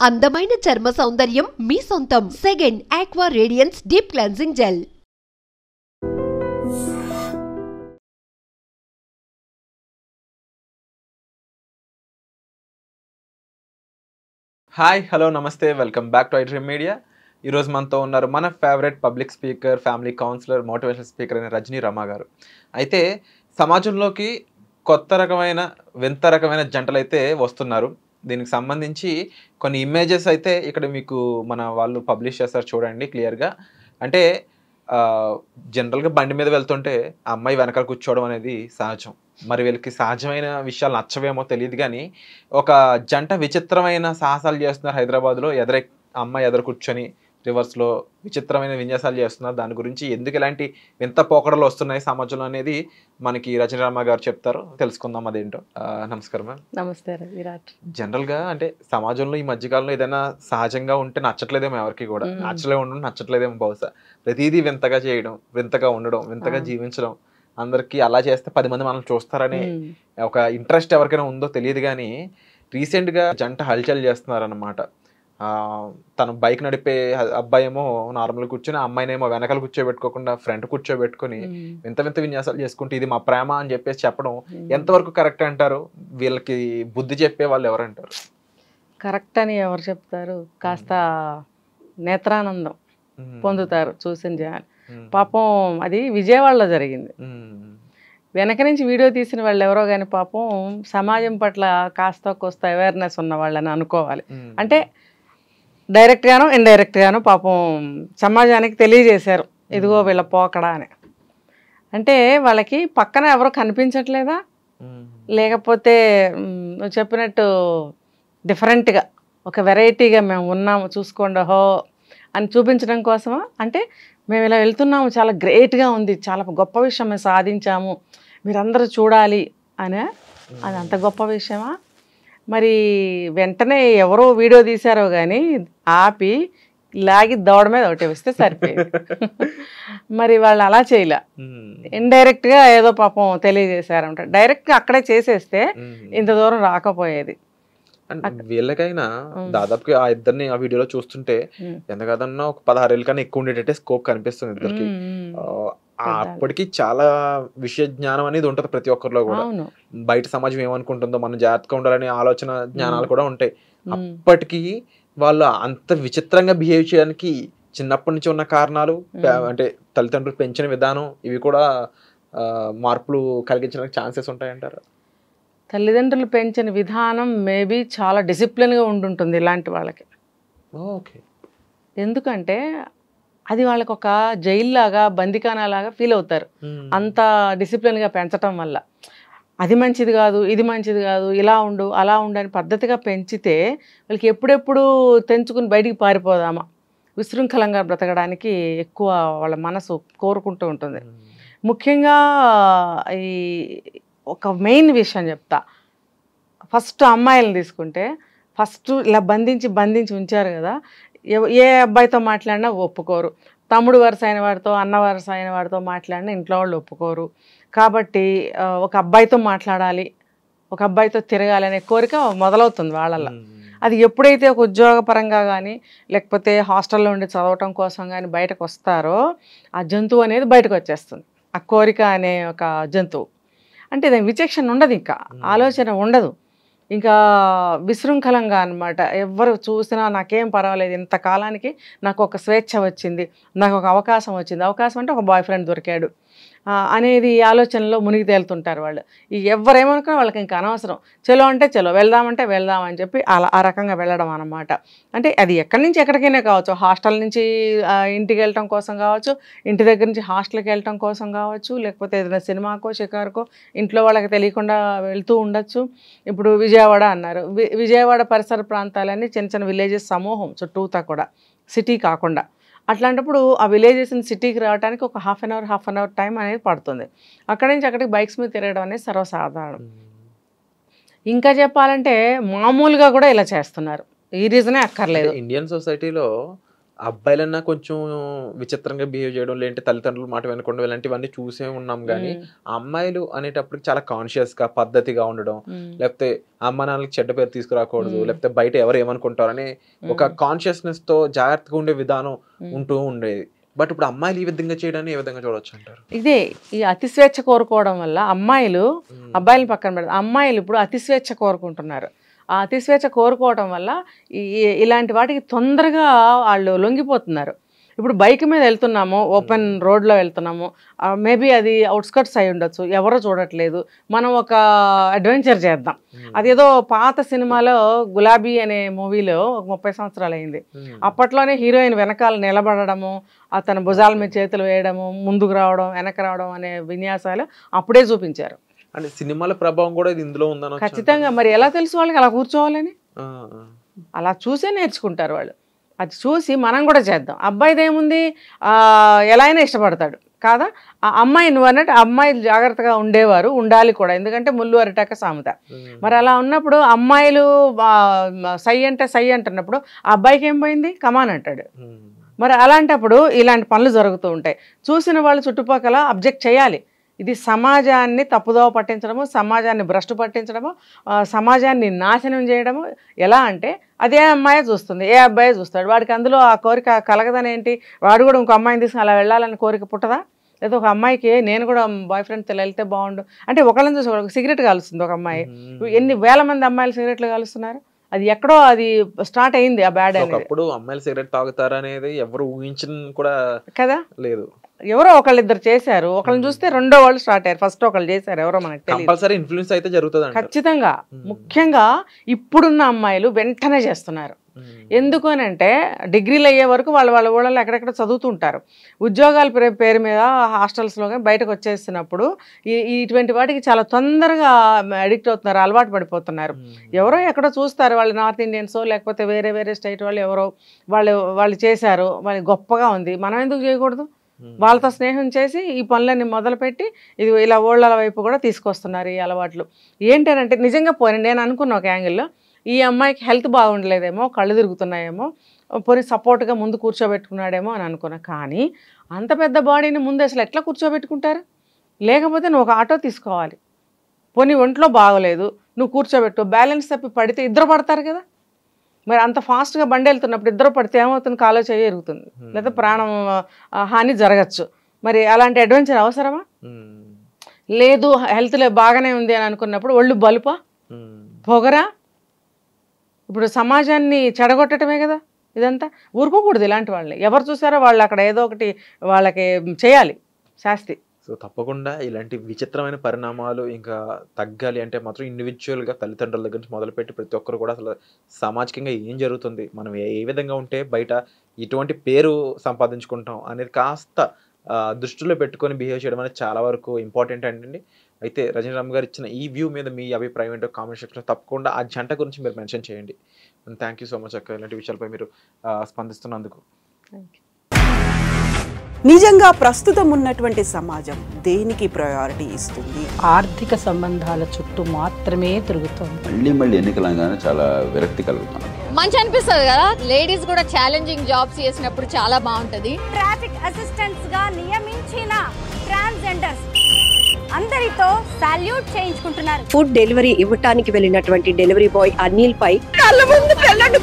అందమైన చర్మ సౌందర్యం మీ సొంతం. Second aqua radiance deep cleansing gel. Hi hello నమస్తే welcome back to iDream media. ఈరోజు మనతో ఉన్నారు మన favourite public speaker, family counsellor, motivational speaker అయిన రజనీ రమ గారు. అయితే సమాజంలోకి కొత్త రకమైన వింత రకమైన జంటలు అయితే వస్తున్నారు. దీనికి సంబంధించి కొన్ని ఇమేజెస్ అయితే ఇక్కడ మీకు మన వాళ్ళు పబ్లిష్ చేస్తారు, చూడండి క్లియర్గా. అంటే జనరల్గా బండి మీద వెళ్తుంటే ఆ అమ్మాయి వెనకాల కూర్చోవడం అనేది సహజం. మరి వీళ్ళకి సహజమైన విషయాలు నచ్చవేమో తెలియదు, కానీ ఒక జంట విచిత్రమైన సాహసాలు చేస్తున్నారు హైదరాబాద్లో. అమ్మాయి ఎదురు కూర్చొని రివర్స్లో విచిత్రమైన విన్యాసాలు చేస్తున్నారు. దాని గురించి ఎందుకు ఇలాంటి వింత పోకడలు వస్తున్నాయి సమాజంలో అనేది మనకి రజనీ రమ గారు చెప్తారు, తెలుసుకుందాం అదేంటో. నమస్కారం మ్యామ్. నమస్తే విరాట్. జనరల్గా అంటే సమాజంలో ఈ మధ్యకాలంలో ఏదైనా సహజంగా ఉంటే నచ్చట్లేదేమో ఎవరికి కూడా. ఉండడం నచ్చట్లేదేమో బహుశా. ప్రతిదీ వింతగా చేయడం, వింతగా ఉండడం, వింతగా జీవించడం, అందరికీ అలా చేస్తే 10 మంది మనం చూస్తారని ఒక ఇంట్రెస్ట్ ఎవరికైనా ఉందో తెలియదు. కానీ రీసెంట్గా జంట హల్చల్ చేస్తున్నారన్నమాట. తను బైక్ నడిపే అబ్బాయి ఏమో నార్మల్ కూర్చొని, ఆ అమ్మాయినేమో వెనకాల కూర్చోబెట్టుకోకుండా ఫ్రంట్ కూర్చోబెట్టుకుని వింత వింత విన్యాసాలు చేసుకుంటే ఇది మా ప్రేమ అని చెప్పేసి చెప్పడం ఎంతవరకు కరెక్ట్ అంటారు? వీళ్ళకి బుద్ధి చెప్పే వాళ్ళు ఎవరంటారు? కరెక్ట్ అని ఎవరు చెప్తారు? కాస్త నేత్రానందం పొందుతారు చూసిన జనాలు. పాపం అది విజయవాడలో జరిగింది. వెనక నుంచి వీడియో తీసిన వాళ్ళు ఎవరో కానీ పాపం సమాజం పట్ల కాస్త కోస్త అవేర్నెస్ ఉన్న వాళ్ళని అనుకోవాలి. అంటే డైరెక్ట్గానో ఇండైరెక్ట్గానో పాపం సమాజానికి తెలియజేశారు, ఇదిగో వీళ్ళ పోకడా అని. అంటే వాళ్ళకి పక్కన ఎవరో కనిపించట్లేదా, లేకపోతే నువ్వు చెప్పినట్టు డిఫరెంట్గా ఒక వెరైటీగా మేము ఉన్నాము చూసుకోండి హో అని చూపించడం కోసమా? అంటే మేము ఇలా వెళ్తున్నాము, చాలా గ్రేట్గా ఉంది, చాలా గొప్ప విషయం మేము సాధించాము, మీరందరూ చూడాలి అని. అది అంత గొప్ప విషయమా? మరి వెంటనే ఎవరో వీడియో తీశారో కానీ ఆపి లాగి దవడ మీద ఒకటి వస్తే సరిపోయింది. మరి వాళ్ళు అలా చేయలే, ఇండైరెక్ట్గా ఏదో పాపం తెలియజేశారంట. డైరెక్ట్గా అక్కడే చేసేస్తే ఇంత దూరం రాకపోయేది. వీళ్ళకైనా దాదాపుగా ఆ ఇద్దరిని ఆ వీడియోలో చూస్తుంటే ఎంత కదన్నా ఒక 16 ఏళ్ళ కన్నా ఎక్కువ ఉండేటట్టే స్కోప్ కనిపిస్తుంది ఇద్దరికి. అప్పటికి చాలా విషయ జ్ఞానం అనేది ఉంటది ప్రతి ఒక్కరిలో కూడా. బయట సమాజం ఏమనుకుంటుందో, మనం జాగ్రత్తగా ఉండాలనే ఆలోచన జ్ఞానాలు కూడా ఉంటాయి. అప్పటికి వాళ్ళు అంత విచిత్రంగా బిహేవ్ చేయడానికి చిన్నప్పటి నుంచి ఉన్న కారణాలు, అంటే తల్లిదండ్రులు పెంచిన విధానం, ఇవి కూడా మార్పులు కలిగించడానికి ఛాన్సెస్ ఉంటాయంటారు. తల్లిదండ్రులు పెంచిన విధానం మేబీ చాలా డిసిప్లిన్గా ఉండుంటుంది ఇలాంటి వాళ్ళకి. ఓకే. ఎందుకంటే అది వాళ్ళకి ఒక జైల్లాగా, బందికానాలాగా ఫీల్ అవుతారు అంత డిసిప్లిన్గా పెంచటం వల్ల. అది మంచిది కాదు, ఇది మంచిది కాదు, ఇలా ఉండు అలా ఉండు అని పద్ధతిగా పెంచితే వాళ్ళకి ఎప్పుడెప్పుడు తెంచుకుని బయటికి పారిపోదామా, విశృంఖలంగా బ్రతకడానికి ఎక్కువ వాళ్ళ మనసు కోరుకుంటూ ఉంటుంది. ముఖ్యంగా ఈ ఒక మెయిన్ విషయం చెప్తా. ఫస్ట్ అమ్మాయిలను తీసుకుంటే ఫస్ట్ ఇలా బంధించి ఉంచారు కదా, ఏ అబ్బాయితో మాట్లాడినా ఒప్పుకోరు. తమ్ముడు వరుస అయిన వాడితో, అన్న వరుస అయిన వాడితో మాట్లాడినా ఇంట్లో వాళ్ళు ఒప్పుకోరు. కాబట్టి ఒక అబ్బాయితో మాట్లాడాలి, ఒక అబ్బాయితో తిరగాలి అనే కోరిక మొదలవుతుంది వాళ్ళల్లో. అది ఎప్పుడైతే ఒక ఉద్యోగపరంగా కానీ లేకపోతే హాస్టల్లో ఉండి చదవటం కోసం కానీ బయటకు వస్తారో ఆ జంతువు అనేది బయటకు వచ్చేస్తుంది. ఆ కోరిక అనే ఒక జంతువు. అంటే దాని విచక్షణ ఉండదు, ఇంకా ఆలోచన ఉండదు, ఇంకా విశృంఖలంగా అనమాట. ఎవరు చూసినా నాకేం పర్వాలేదు, ఇంతకాలానికి నాకు ఒక స్వేచ్ఛ వచ్చింది, నాకు ఒక అవకాశం వచ్చింది. అవకాశం అంటే ఒక బాయ్ ఫ్రెండ్ దొరికాడు అనేది ఆలోచనలో మునిగి తేలుతుంటారు వాళ్ళు. ఎవరేమనుకున్నా వాళ్ళకి ఇంకా అనవసరం. చలో అంటే చలో, వెళ్దామంటే వెళ్దాం అని చెప్పి అలా ఆ రకంగా వెళ్ళడం అన్నమాట. అంటే అది ఎక్కడి నుంచి ఎక్కడికైనా కావచ్చు, హాస్టల్ నుంచి ఇంటికి వెళ్ళటం కోసం కావచ్చు, ఇంటి దగ్గర నుంచి హాస్టల్కి వెళ్ళటం కోసం కావచ్చు, లేకపోతే ఏదైనా సినిమాకో షికారుకో ఇంట్లో వాళ్ళకి తెలియకుండా వెళ్తూ ఉండొచ్చు. ఇప్పుడు విజయవాడ అన్నారు, విజయవాడ పరిసర ప్రాంతాలన్నీ చిన్న చిన్న విలేజెస్ సమూహం చుట్టూతా కూడా, సిటీ కాకుండా. అట్లాంటప్పుడు ఆ విలేజెస్ సిటీకి రావడానికి ఒక హాఫ్ అన్ అవర్ టైం అనేది పడుతుంది. అక్కడి నుంచి అక్కడికి బైక్స్ మీద తిరగడం అనేది సర్వసాధారణం. ఇంకా చెప్పాలంటే మామూలుగా కూడా ఇలా చేస్తున్నారు, ఈ రీజనే అక్కర్లేదు. ఇండియన్ సొసైటీలో అబ్బాయిలన్నా కొంచెం విచిత్రంగా బిహేవ్ చేయడం, లేదంటే తల్లిదండ్రులు మాట వినకుండా ఇలాంటివన్నీ చూసే ఉన్నాం. కానీ అమ్మాయిలు అనేటప్పటికి చాలా కాన్షియస్ గా పద్ధతిగా ఉండడం, లేకపోతే అమ్మ నాన్నలకి చెడ్డ పేరు తీసుకురాకూడదు, లేకపోతే బయట ఎవరు ఏమనుకుంటారని ఒక కాన్షియస్నెస్ తో జాగ్రత్తగా ఉండే విధానం ఉంటూ ఉండేది. బట్ ఇప్పుడు అమ్మాయిలు ఈ విధంగా చేయడాన్ని ఏ విధంగా చూడొచ్చు అంటారు? ఇదే ఈ అతిస్వేచ్ఛ కోరుకోవడం వల్ల అమ్మాయిలు, అబ్బాయిలు పక్కన పెడతారు, అమ్మాయిలు ఇప్పుడు అతిస్వేచ్ఛ కోరుకుంటున్నారు. ఆ అతిస్వేచ్ఛ కోరుకోవడం వల్ల ఇలాంటి వాటికి తొందరగా వాళ్ళు లొంగిపోతున్నారు. ఇప్పుడు బైక్ మీద వెళ్తున్నాము, ఓపెన్ రోడ్లో వెళ్తున్నాము, మేబీ అది అవుట్స్కట్స్ అయి ఉండొచ్చు, ఎవరో చూడట్లేదు, మనం ఒక అడ్వెంచర్ చేద్దాం. అదేదో పాత సినిమాలో గులాబీ అనే మూవీలో 30 సంవత్సరాలు అయింది. అప్పట్లోనే హీరోయిన్ వెనకాల నిలబడము, అతను భుజాల మీద చేతులు వేయడము, ముందుకు రావడం వెనక రావడం అనే విన్యాసాలు అప్పుడే చూపించారు. అంటే సినిమాల ప్రభావం కూడా ఇది ఇందులో ఉందని ఖచ్చితంగా. మరి ఎలా తెలుసు వాళ్ళకి అలా కూర్చోవాలని? అలా చూసే నేర్చుకుంటారు వాళ్ళు. అది చూసి మనం కూడా చేద్దాం. అబ్బాయిది ఏముంది, ఎలా అయినా ఇష్టపడతాడు కాదా? ఆ అమ్మాయి నువ్వు అన్నట్టు అమ్మాయిలు జాగ్రత్తగా ఉండేవారు, ఉండాలి కూడా, ఎందుకంటే ముళ్ళు అరిటాక సామెత. మరి అలా ఉన్నప్పుడు అమ్మాయిలు సై అంటే సై అంటున్నప్పుడు ఆ అబ్బాయికి ఏం పోయింది, కమాన్ అంటాడు. మరి అలాంటప్పుడు ఇలాంటి పనులు జరుగుతూ ఉంటాయి. చూసిన వాళ్ళు చుట్టుపక్కల అబ్జెక్ట్ చేయాలి. ఇది సమాజాన్ని తప్పుదోవ పట్టించడము, సమాజాన్ని భ్రష్టు పట్టించడము, సమాజాన్ని నాశనం చేయడము. ఎలా అంటే అదే అమ్మాయి చూస్తుంది, ఏ అబ్బాయి చూస్తాడు, వాడికి అందులో ఆ కోరిక కలగదనేంటి? వాడు కూడా ఇంకో అమ్మాయిని తీసుకుని అలా వెళ్ళాలని కోరిక పుట్టదా? లేదా ఒక అమ్మాయికి నేను కూడా బాయ్ ఫ్రెండ్తో వెళ్తే బాగుండు అంటే ఒకళ్ళని చూసి ఒక సిగరెట్ కాలుస్తుంది ఒక అమ్మాయి. ఎన్ని వేల మంది అమ్మాయిలు సిగరెట్లు కాలుస్తున్నారు. అది ఎక్కడో అది స్టార్ట్ అయింది ఆ బ్యాడ్ అనేది. అప్పుడు అమ్మాయిలు సిగరెట్ తాగుతారు అనేది ఎవరు ఊహించిన కూడా కదా లేదు. ఎవరో ఒకళ్ళిద్దరు చేశారు, ఒకళ్ళని చూస్తే రెండో వాళ్ళు స్టార్ట్ అయ్యారు. ఫస్ట్ ఒకళ్ళు చేశారు, ఎవరో మనకు తెలియదు. ఇన్ఫ్లుయెన్స్ అయితే జరుగుతుంది ఖచ్చితంగా. ముఖ్యంగా ఇప్పుడున్న అమ్మాయిలు వెంటనే చేస్తున్నారు. ఎందుకు అని అంటే డిగ్రీలు అయ్యే వరకు వాళ్ళ ఊళ్ళలో ఎక్కడెక్కడ చదువుతుంటారు. ఉద్యోగాల పేరు మీద హాస్టల్స్లో బయటకు వచ్చేసినప్పుడు ఇటువంటి వాటికి చాలా తొందరగా అడిక్ట్ అవుతున్నారు, అలవాటు పడిపోతున్నారు. ఎవరో ఎక్కడో చూస్తారు, వాళ్ళు నార్త్ ఇండియన్సో లేకపోతే వేరే వేరే స్టేట్ వాళ్ళు ఎవరో వాళ్ళు చేశారు, వాళ్ళు గొప్పగా ఉంది, మనం ఎందుకు చేయకూడదు? వాళ్ళతో స్నేహం చేసి ఈ పనులన్నీ మొదలుపెట్టి ఇది ఇలా ఊళ్ళ వైపు కూడా తీసుకొస్తున్నారు ఈ అలవాట్లు. ఏంటంటే నిజంగా పోయి నేను అనుకున్న ఒక యాంగిల్లో ఈ అమ్మాయికి హెల్త్ బాగుండలేదేమో, కళ్ళు తిరుగుతున్నాయేమో, పోనీ సపోర్ట్గా ముందు కూర్చోబెట్టుకున్నాడేమో అని అనుకున్నా. కానీ అంత పెద్ద బాడీని ముందు అసలు ఎట్లా కూర్చోబెట్టుకుంటారు? లేకపోతే నువ్వు ఒక ఆటో తీసుకోవాలి, పోనీ ఒంట్లో బాగోలేదు, నువ్వు కూర్చోబెట్టు, బ్యాలెన్స్ తప్పి పడితే ఇద్దరు పడతారు కదా. మరి అంత ఫాస్ట్గా బండి వెళ్తున్నప్పుడు ఇద్దరు పడితే ఏమవుతుంది? కాలో చేయి ఎరుగుతుంది, లేదా ప్రాణం హాని జరగచ్చు. మరి అలాంటి అడ్వెంచర్ అవసరమా? లేదు హెల్త్ బాగానే ఉంది అని అనుకున్నప్పుడు ఒళ్ళు బలుపా, పొగరా? ఇప్పుడు సమాజాన్ని చెడగొట్టడమే కదా ఇదంతా. ఊరుకోకూడదు ఇలాంటి వాళ్ళని. ఎవరు చూసారో వాళ్ళు అక్కడ ఏదో ఒకటి వాళ్ళకి చేయాలి శాస్తి. సో తప్పకుండా ఇలాంటి విచిత్రమైన పరిణామాలు ఇంకా తగ్గాలి అంటే మాత్రం ఇండివిజువల్గా తల్లిదండ్రుల దగ్గర నుంచి మొదలుపెట్టి ప్రతి ఒక్కరు కూడా అసలు సామాజికంగా ఏం జరుగుతుంది, మనం ఏ విధంగా ఉంటే బయట ఇటువంటి పేరు సంపాదించుకుంటాం అనేది కాస్త దృష్టిలో పెట్టుకొని బిహేవ్ చేయడం అనేది చాలా వరకు ఇంపార్టెంట్ అండి. అయితే రజనీ రామ్ గారు ఇచ్చిన ఈ వ్యూ మీద మీ అభిప్రాయం ఏంటో కామెంట్ సెక్షన్లో తప్పకుండా ఆ జంట గురించి మీరు మెన్షన్ చేయండి. థ్యాంక్ యూ సో మచ్ అక్క, ఇలాంటి విషయాలపై మీరు స్పందిస్తున్నందుకు. నిజంగా ప్రస్తుతం ఉన్నటువంటి సమాజం దేనికి ప్రయారిటీ ఇస్తుంది? ఆర్థిక సంబంధాల చుట్టూ మాత్రమే తిరుగుతుంది. మళ్ళీ ఎన్నికలంగానే చాలా విరక్తి కలుగుతాం. మంచి అనిపిస్తుంది కదా, లేడీస్ కూడా ఛాలెంజింగ్ జాబ్స్ చేసినప్పుడు చాలా బాగుంటది. ట్రాఫిక్ అసిస్టెంట్స్ గా నియమించిన ట్రాన్స్జెండర్స్ అందరితో సాల్యూట్ చేయించుకుంటున్నారు. ఫుడ్ డెలివరీ ఇవ్వటానికి వెళ్ళినటువంటి డెలివరీ బాయ్ అనిల్ పై కళ్ళ ముందు పెళ్ళండి